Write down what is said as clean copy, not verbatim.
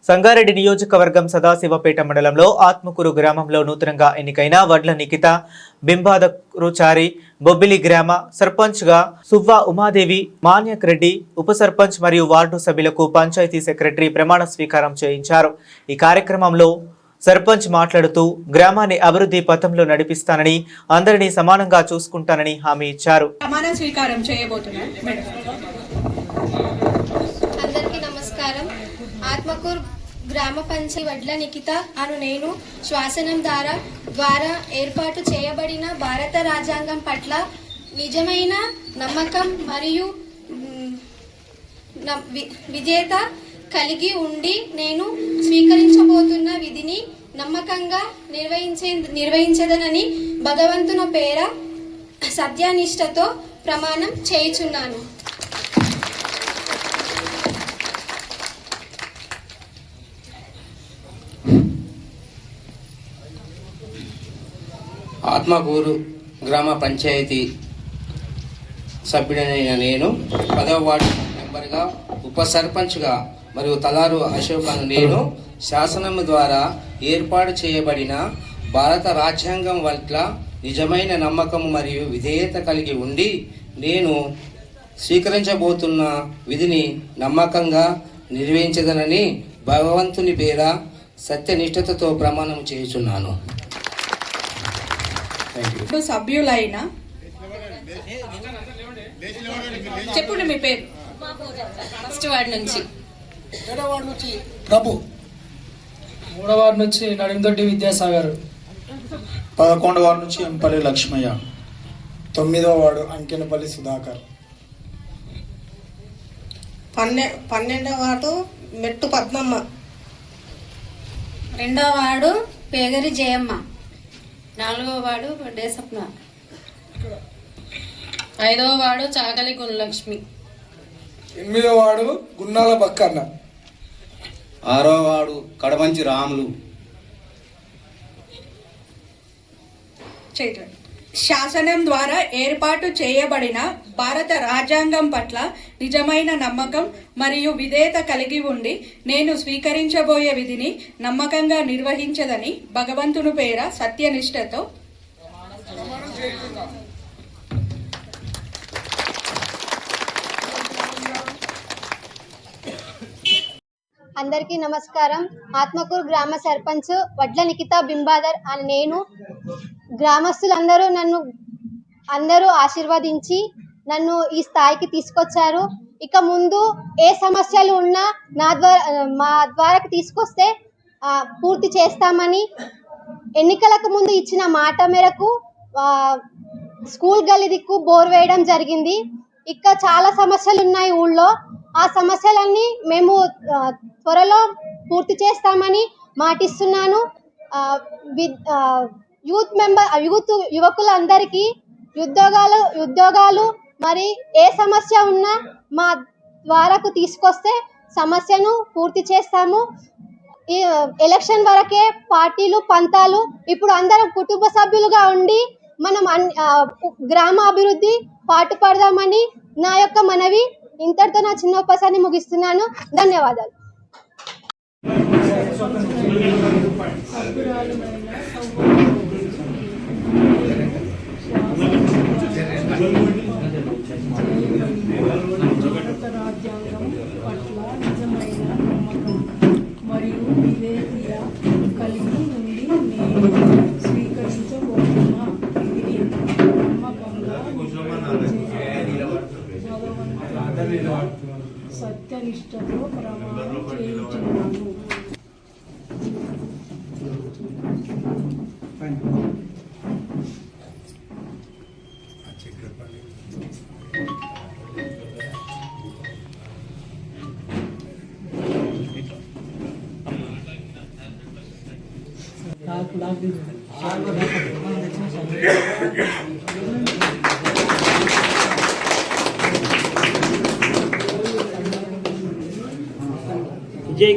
సంగారెడ్డి నియోజకవర్గం సదాశివపేట మండలంలో ఆత్మకూరు గ్రామంలో నూతనంగా ఎన్నికైన వడ్ల నిఖిత బింబాదరుచారి బొబ్బిలి గ్రామ సర్పంచ్గా సువ్వా ఉమాదేవి మాన్యక్ రెడ్డి ఉప సర్పంచ్ మరియు వార్డు సభ్యులకు పంచాయతీ సెక్రటరీ ప్రమాణ స్వీకారం చేయించారు। ఈ కార్యక్రమంలో సర్పంచ్ మాట్లాడుతూ గ్రామాన్ని అభివృద్ధి పథంలో నడిపిస్తానని అందరినీ సమానంగా చూసుకుంటానని హామీ ఇచ్చారు। ప్రమాణ స్వీకారం చేయబోతున్నారు మేడం। అందరికీ నమస్కారం। ఆత్మకూరు గ్రామ పంచాయతీ వడ్ల నిఖిత అను నేను శాసనం ద్వారా ఏర్పాటు చేయబడిన భారత రాజ్యాంగం పట్ల నిజమైన నమ్మకం మరియు విధేయత కలిగి ఉండి నేను స్వీకరించబోతున్న విధిని నమ్మకంగా నిర్వహించదనని భగవంతుని పేర సత్యనిష్టతో ప్రమాణం చేయుచున్నాను। ఆత్మకూరు గ్రామ పంచాయతీ సభ్యుడైన నేను 10వ వార్డు మెంబర్గా ఉప సర్పంచ్గా మరియు తలారు అశోక్ అను నేను శాసనం ద్వారా ఏర్పాటు చేయబడిన భారత రాజ్యాంగం పట్ల నిజమైన నమ్మకం మరియు విధేయత కలిగి ఉండి నేను స్వీకరించబోతున్న విధిని నమ్మకంగా నిర్వహించదనని భగవంతుని పేర సత్యనిష్టతతో ప్రమాణం చేయుచున్నాను। సభ్యులైన చెప్పండి మీ పేరు। ఫస్ట్ వార్డ్ నుంచి ప్రభు, 3వ వార్డు నుంచి నడిందొడ్డి విద్యాసాగర్, 11వ వార్డు నుంచి ఎంపల్లి లక్ష్మయ్య, 9వ వార్డు అంకెనపల్లి సుధాకర్, 12వ వార్డు మెట్టు పద్మమ్మ, 2వ వార్డు పేగరి జయమ్మ, 4వ వార్డు దేశప్న, 5వ వార్డు చాగలి గుణలక్ష్మి, 8వ వార్డు గున్నాల బక్కన్న, 6వ వార్డు కడమంచి రాములు। శాసనం ద్వారా ఏర్పాటు చేయబడిన భారత రాజ్యాంగం పట్ల నిజమైన నమ్మకం మరియు విధేయత కలిగి ఉండి నేను స్వీకరించబోయే విధిని నమ్మకంగా నిర్వహించదని భగవంతుని పేర సత్యనిష్టతో అందరికీ నమస్కారం। ఆత్మకూరు గ్రామ సర్పంచ్ వడ్ల నిఖిత బింబాదర్ అని నేను గ్రామస్తులందరూ అందరూ ఆశీర్వదించి నన్ను ఈ స్థాయికి తీసుకొచ్చారు। ఇక ముందు ఏ సమస్యలు ఉన్నా మా ద్వారాకి తీసుకొస్తే పూర్తి చేస్తామని ఎన్నికలకు ముందు ఇచ్చిన మాట మేరకు స్కూల్ గల్లీ దిక్కు బోర్ వేయడం జరిగింది। ఇంకా చాలా సమస్యలు ఉన్నాయి ఊళ్ళో, ఆ సమస్యలన్నీ మేము త్వరలో పూర్తి చేస్తామని మాటిస్తున్నాను। యువకులందరికీ ఉద్యోగాలు మరి ఏ సమస్య ఉన్నా మా ద్వారాకు తీసుకొస్తే సమస్యను పూర్తి చేస్తాము। ఈ ఎలక్షన్ వరకే పార్టీలు పంతాలు, ఇప్పుడు అందరం కుటుంబ సభ్యులుగా ఉండి మనం గ్రామ అభివృద్ధి పాటుపడదామని నా యొక్క మనవి। ఇంతటితో నా చిన్న ఉపన్యాసాన్ని ముగిస్తున్నాను। ధన్యవాదాలు। రాజ్యాంగం పట్ల నిజమైన నమ్మకం మరియు విధేయత కలిగి ఉండి నేను స్వీకరించబోతున్న విధిని నమ్మకంగా సత్యనిష్టతో ప్రమాణం చేయించున్నాను। जय